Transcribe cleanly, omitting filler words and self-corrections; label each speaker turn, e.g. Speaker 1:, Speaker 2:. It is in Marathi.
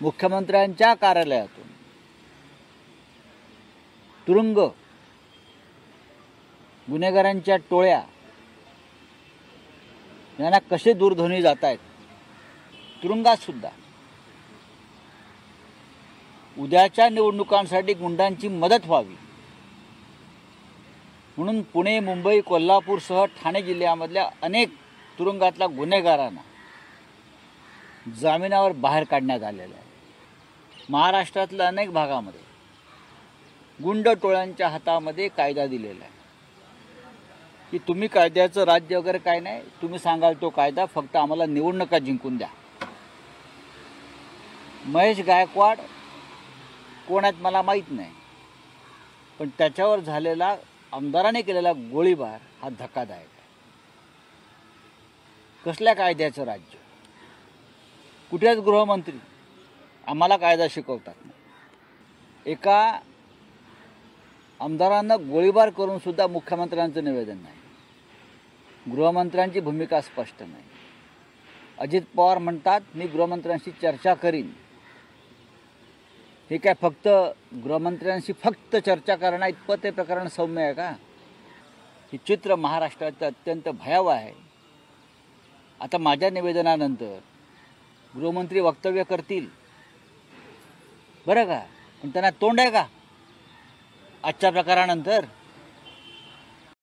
Speaker 1: मुख्यमंत्र्यांच्या कार्यालयातून तुरुंग गुन्हेगारांच्या टोळ्या यांना कसे दूरध्वनी जात आहेत, तुरुंगात सुद्धा उद्याच्या निवडणुकांसाठी गुंडांची मदत व्हावी म्हणून पुणे, मुंबई, कोल्हापूरसह ठाणे जिल्ह्यामधल्या अनेक तुरुंगातल्या गुन्हेगारांना जामिनावर बाहेर काढण्यात आलेलं आहे. महाराष्ट्रातल्या अनेक भागामध्ये गुंड टोळ्यांच्या हातामध्ये कायदा दिलेला आहे की तुम्ही कायद्याचं राज्य वगैरे काय नाही, तुम्ही सांगाल तो कायदा, फक्त आम्हाला निवडणुका जिंकून द्या. महेश गायकवाड कोण आहेत मला माहीत नाही, पण त्याच्यावर झालेला आमदाराने केलेला गोळीबार हा धक्कादायक आहे. कसल्या कायद्याचं राज्य? कुठेच गृहमंत्री आम्हाला कायदा शिकवतात नाही. एका आमदारांना गोळीबार करून सुद्धा मुख्यमंत्र्यांचं निवेदन नाही, गृहमंत्र्यांची भूमिका स्पष्ट नाही. अजित पवार म्हणतात मी गृहमंत्र्यांशी चर्चा करीन. हे काय फक्त गृहमंत्र्यांशी फक्त चर्चा करणं इतपत हे प्रकरण सौम्य आहे का? हे चित्र महाराष्ट्राचं अत्यंत भयावह आहे. आता माझ्या निवेदनानंतर गृहमंत्री वक्तव्य करतील बरं का, पण त्यांना तोंड आहे का आजच्या प्रकारानंतर?